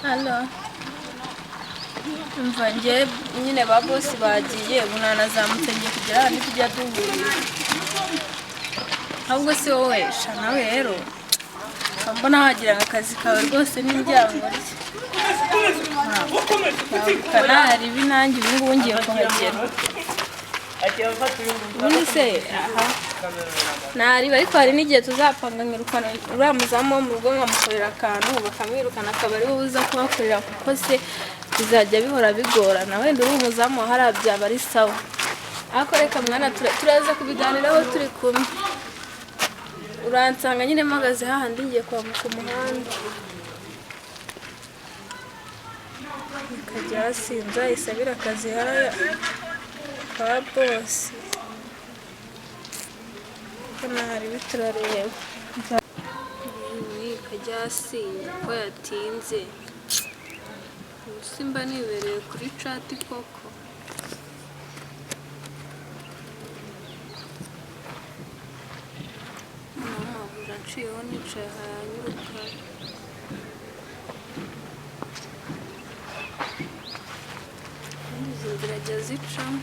Halo, umva njye nyine ba boss bagiye bunanazamutse ngiye kugera hano tujya duhurira. Ahubwo se wowe sha nawe rero mbona wagira akazi kawe rwose n'injyango kana hari binange ubungubu ngiye kuhagera. Ubundi se aha nari ariko hari n'igihe tuzapanga nkirukana uriya muzamu wo mu rugo nkamukorera akantu bakamwirukana akaba ari wowe uza kubakorera kuko se bizajya bihora bigorana. Wenda uri umuzamu wa hariya byaba ari sawa, ariko reka mwana turaza kubiganiraho turi kumwe. Uransanga nyine mpagaze hahandi ngiye kwambuka umuhanda ikajya hasinza isabira akazi hariya kwa bosi kana hari biturareba ikajya hasinza ko yatinze. Simba nibereye kuri chat koko. Nciyeho nicaye ahanyuka izi nzira ajya zicamo.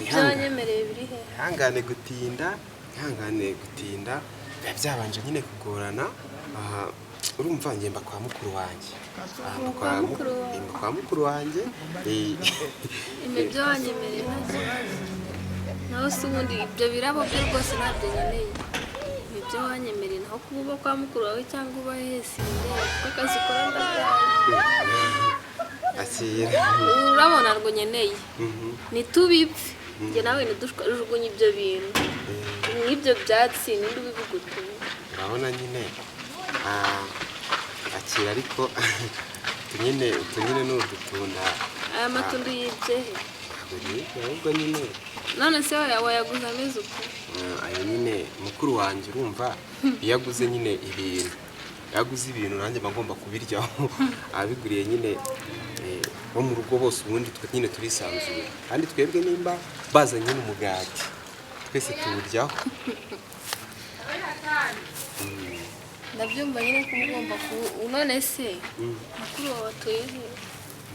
Byanyemereye biri he? Ihangane gutinda byabanje nyine kugorana. Urumva ngemba kwa mukuru wanjye. Kwa mukuru wanjye Ibyo wanyemereye nta kibazo. Naho se ubundi ibyo birabo byo rwose ntabyo nkeneye. Ibyo wanyemereye naho kuba kwa mukuru wawe cyangwa uba hese kuko akazi ukora ndabyaye. Urabona rwo nkeneye nitubipfe njye nawe ntidujugunye ibyo bintu n'ibyo byatsi n'indi ubibigutuye. urabona nyine akira ariko nyine n'udutunda. Aya matunda yibye ahubwo nyine none se wayaguze ameze uko? ayo nyine mukuru wanjye urumva iyo aguze nyine ibintu nanjye mba ngomba kubiryaho. abiguriye nyine bo mu rugo bose ubundi twe nyine turisanzuye kandi twebwe nimba bazanye n'umugati twese tuwuryaho. Ndabyumva nyine ko mugomba none se mukuru wawe atuye he?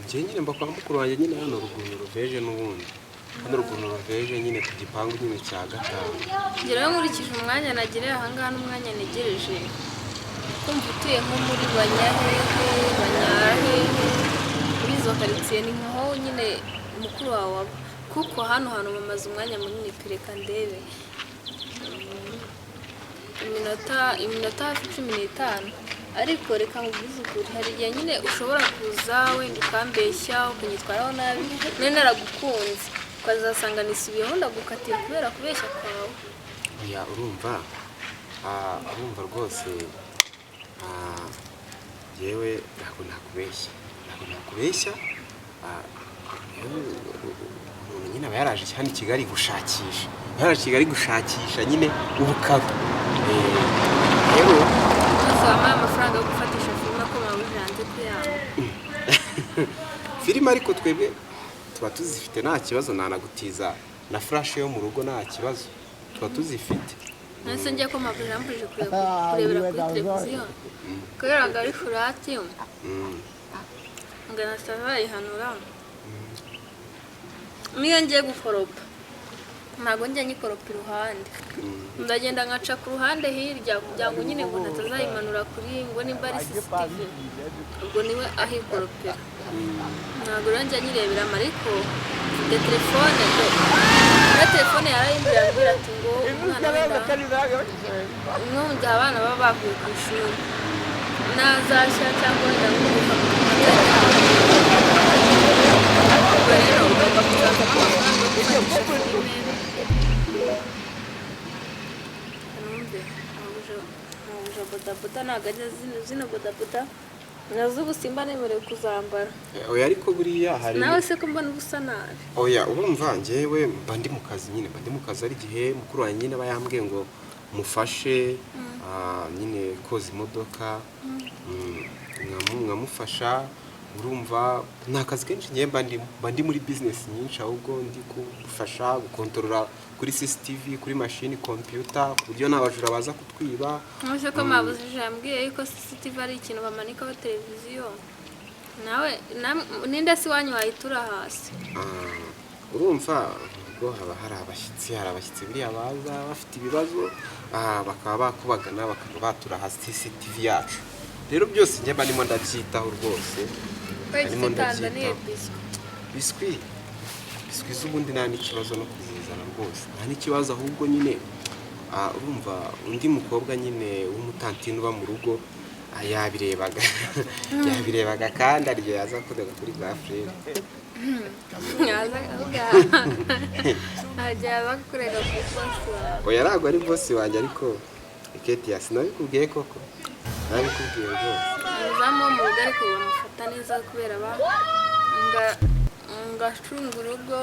Njye nyine mba kwa mukuru wanjye nyine hano ruguru ruveje n'ubundi hano ruguru ruveje nyine ku gipangu nyine cya gatanu. Njye rero nkurikije umwanya nagiriye ahangaha n'umwanya negereje kumva utuye nko muri Banyahehe muri izo karitsiye ni nkaho nyine mukuru wawe aba kuko hano hantu bamaze umwanya munini pireka ndebe iminota hafi 15 ariko reka nkubwize ukuri hari igihe nyine ushobora kuza wenda ukambeshya ukanyitwaraho nabi none naragukunze ukazasanga nisubiyeho ndagukatira kubera kubeshya kwawe. Oya urumva rwose yewe ntabwo nakubeshya. umuntu nyine aba yaraje hano i Kigali gushakisha nyine ubukaro. Rero wampaye amafaranga yo gufatisha filime ko mwabuje hanze kuyabo filime ariko twebwe tuba tuzifite nta kibazo. Nanagutiza na flash yo mu rugo nta kibazo tuba tuzifite. nase njye ko mabuje mpuje kurebera kuri televiziyo kubera ngo ari furati ngana savayihanura niyo ngiye gukoropa ntabwo njya nyikoropa iruhande ndagenda nkaca ku ruhande hirya kugira ngo nyine ngo natazayimanura kuri ngo nimba ari CCTV ubwo niwe ahikoropera. Ntabwo rero njya nyirebera ariko de telefone yarayimbira ambwira ati ngo umwana wenda umwe mu gihe abana baba bavuye ku ishuri nazashya cyangwa wenda nkubuka rero ugomba kuzazamo amafaranga yo gufatisha filime. mabuja bodaboda ntabwo ajya zino bodaboda nazo ubu simba nemerewe kuzambara. oya ariko buriya hari nawe se ko mbona ubusa nabi. oya urumva njyewe mba ndi mu kazi nyine mba ndi mu kazi ari igihe mukuru wanjye nyine aba yambwiye ngo mufashe nyine koza imodoka nkamufasha urumva ni akazi kenshi njyewe mba ndi muri bizinesi nyinshi ahubwo ndi gufasha gukontorora kuri CCTV kuri mashini computer ku buryo n'abajura baza kutwiba. Nose ko mabujije yambwiye yuko CCTV ari ikintu bamanikaho televiziyo nawe ninde si wanyu wayitura hasi. urumva ubwo haba hari abashyitsi biriya baza bafite ibibazo bakaba bakubagana bakaba batura hasi CCTV yacu. Rero byose njye mba ndimo ndabyitaho rwose. Harimo ndabyitaho biswi z'ubundi nta n'ikibazo no kuzizana rwose nta n'ikibazo ahubwo nyine urumva undi mukobwa nyine w'umutantine uba mu rugo yabirebaga kandi aryo yaza kurega kuri bwa frere yaza kurega kuri bosi wawe. oya ntabwo ari bosi wanjye ariko Ketia sinabikubwiye koko nabikubwiye rwose. Umuzamu wo mu rugo ariko bamufata neza kubera ngacunga urugo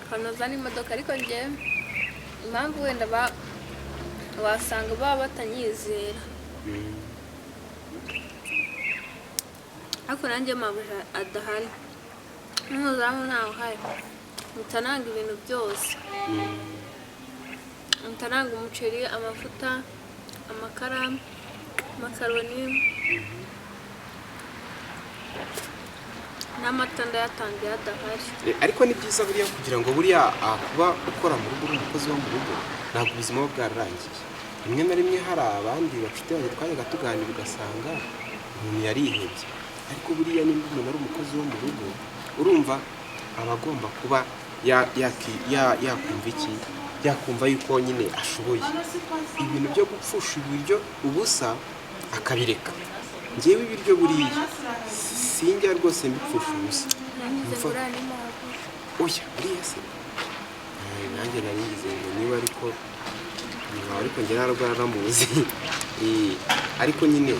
kanoza n'imodoka ariko njye impamvu wenda wasanga baba batanyizera ariko nanjye mabuja adahari n'umuzamu ntawe uhari mutananga ibintu byose mutananga umuceri amavuta amakara makaroni n'amata ndayatangiye adahari. ariko ni byiza buriya kugira ngo buriya kuba ukora mu rugo uri umukozi wo mu rugo ntabwo ubuzima buba bwararangiye. rimwe na rimwe hari abandi bafite abanye twajyaga tuganira ugasanga umuntu yarihebye ariko buriya nimba umuntu ari umukozi wo mu rugo urumva aba agomba kuba yakumva iki yakumva yuko nyine ashoboye ibintu byo gupfusha ibiryo ubusa akabireka. njyewe ibiryo buriya sinjya rwose mbipfusha ubusa. oya buriya se nanjye narigize ngo niba ariko njye ntabwo naramuzi ariko nyine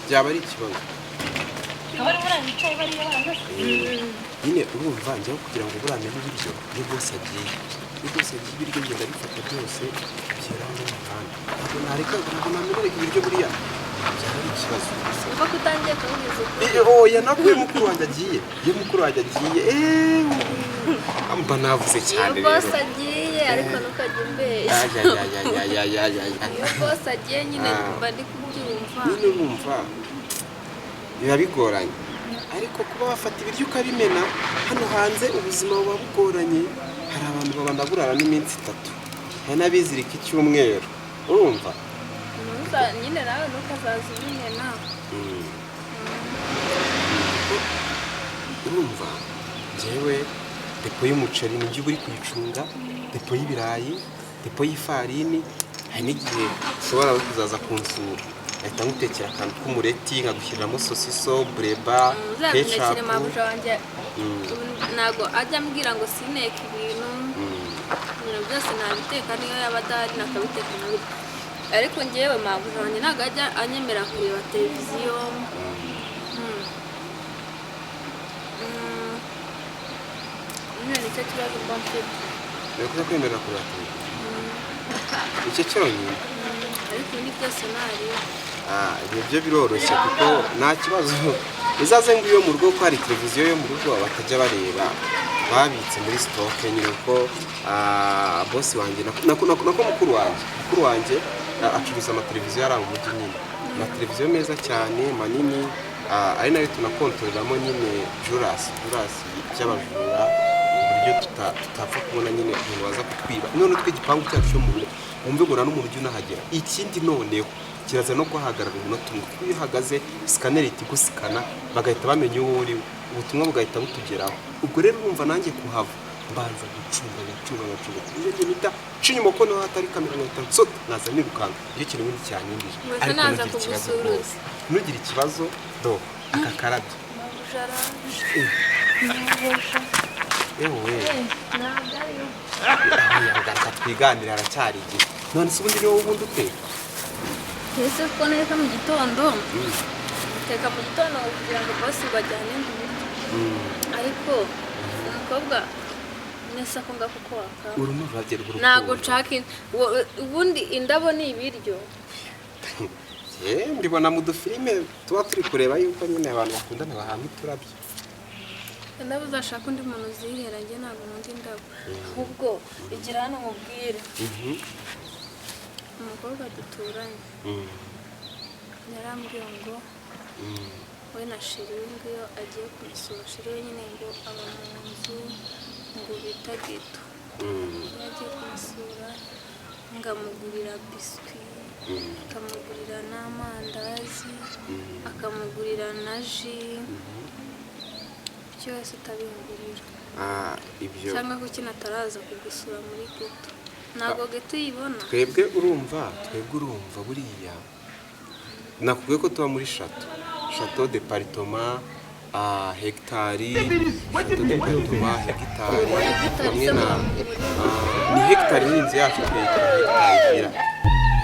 byaba ari ikibazo nyine urumva njyewe kugira ngo buramenye ibiryo iyo bose agiye ibiryo ngenda bifata byose byera mu muhanda ntabwo namenyereka ibiryo buriya byaba ari ikibazo. uba kutangiye kubizi oya nabwo iyo mukuru wanjye agiye mba navuze cyane rero. iyo bose agiye ariko ntukajya umbeshya. iyo bose agiye nyine mba ndi kubyumva. nyine urumva biba bigoranye ariko kuba wafata ibiryo ukabimena hano hanze ubuzima buba bugoranye. hari abantu babanda burara n'iminsi 3 hari n'abizirika icyumweru urumva nyine nawe ntukazaza ubimena. urumva njyewe depo y'umuceri nijye uri kuyicunga depo y'ibirayi depo y'ifarini hari n'igihe ushobora kuzaza kunsura ahita ngutekera akantu k'umureti nkagushyiriramo sosiso bureba ketchup mabuja wanjye ntago ajya ambwira ngo sineke ibintu byose nabiteka niyo yaba adahari nakabiteka nabiteka ariko njyewe mabuja wanjye ntabwo ajya anyemera kureba televiziyo. nicyo kibazo mba mfite ni ukuza kwemera kureba televiziyo icyo cyonyine ariko ni byose nariyo ibyo biroroshye kuko nta kibazo uzaze ngo iyo mu rugo ko hari televiziyo yo mu rugo batajya bareba babitse muri sitoke nyine ko bosi wanjye nako mukuru wanjye acuruza amateleviziyo ari mu mujyi nyine amateleviziyo meza cyane manini ari nayo tunakontoreramo nyine jurasi by'abajura uburyo tutapfa kubona nyine umuntu waza kutwiba none tw'igipangu cyacu cyo mu rugo wumve ngo n'umuntu ujya unahagera. ikindi noneho kiraza no guhagarara umunota umwe kuko iyo uhagaze sikaneri ihita igusikana bagahita bamenya uwo uri ubutumwa bugahita butugeraho. ubwo rero urumva nanjye kuhava mbanza gucunga iyo njye nita nshinyuma ko naho hatari kamera nkahita nsota naza nirukanka iyo kintu n'undi cyanyindije ariko ntugire ikibazo do aka karabyo yewe ntabwo ariyo reka twiganire aracyari igihe none se ubundi ni wowe ubundi uteka ese ko neza mu gitondo teka mu gitondo kugira ngo bose bajyane mu biryo ariko umukobwa nesa ko ngakuko waka urumva babyera urukundo ntago nshaka ubundi indabo ni ibiryo mbibona mu dufilime tuba turi kureba yuko nyine abantu bakundana bahana uturabyo indabo uzashaka undi muntu uzihera njye ntabwo nkunda indabo ahubwo igira hano mubwire umukobwa duturanye yarambwiye ngo we na sheri we ngo iyo agiye kumusura sheri we nyine ngo aba mu nzu ngo bita geto iyo agiye kumusura ngamugurira biswi akamugurira n'amandazi akamugurira na ji byose utabingurira cyangwa ko kino ataraza kugusura muri geto ntabwo geto uyibona twebwe urumva buriya nakubwiye ko tuba muri chateau departement hegitari hamwe na ni hegitari n'inzu yacu twita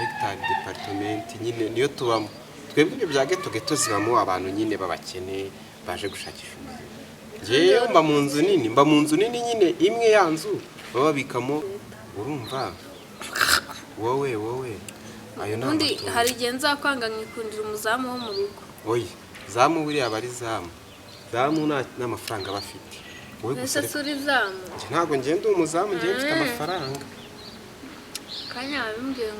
hegitari departement nyine niyo tubamo twebwe ibyo bya geto zibamo abantu nyine b'abakene baje gushakisha ubuzima njyewe mba mu nzu nini nyine imwe ya nzu baba babikamo urumva wowe ayo ni ubundi hari igihe nzakwanga nkikundira umuzamu wo mu rugo oya zamu buriya aba ari zamu n'amafaranga aba afite ese si uri zamu ntabwo ngenda umuzamu ngiye mfite amafaranga kanya babimbwiye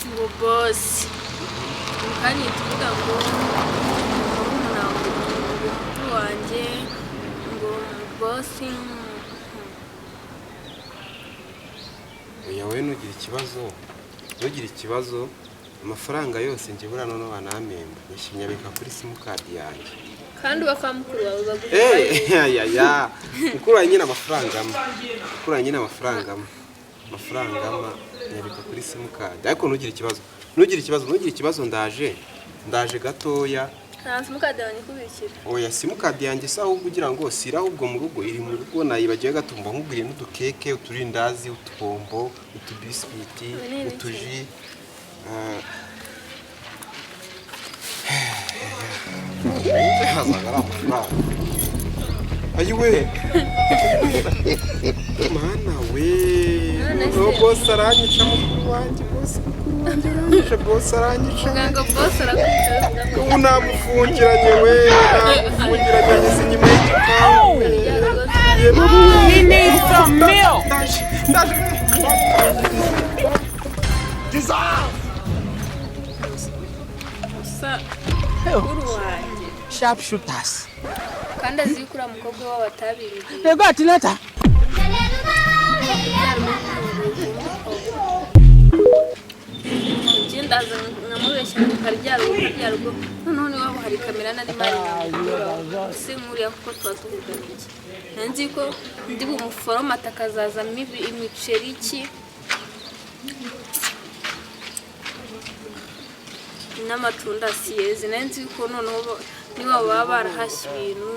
ngo bosi kanya tuvuga ngo umukuru wanjye ngo bosi oya we ntugire ikibazo amafaranga yose njye buriya noneho banamemba nyishyimya bika kuri simukadi yanjye kandi uba kwa mukuru wawe bagurira mukuru wawe nyine amafaranga nyabika kuri simukadi ariko ntugire ikibazo ndaje gatoya nta simukadi yanjye ikubikira oya simukadi yanjye se ahubwo ugira ngo sira ahubwo mu rugo iri mu rugo nayibagiwe gatumba nkuguriye n'udukeke uturindazi utubombo utubiswiti utuji ayiwe mana we bose aranyica mukuru wanjye bose aranyica muganga bose arakwica ubu namufungiranye we ngeze inyuma y'igipangu He needs some milk. mukuru wanjye Sharpshooters. kandi azi yuko uriya mukobwa wabo atabiriye They got letter. ndaza nkamubeshya mukaryarugo noneho niwabo hari kamera nari mari se nkuriya kuko tuba tuvugana iki nzi ko ndi bumuforomata akazazamo imiceri iki n'amatunda siyezi nzi ko noneho niba baba barahashye ibintu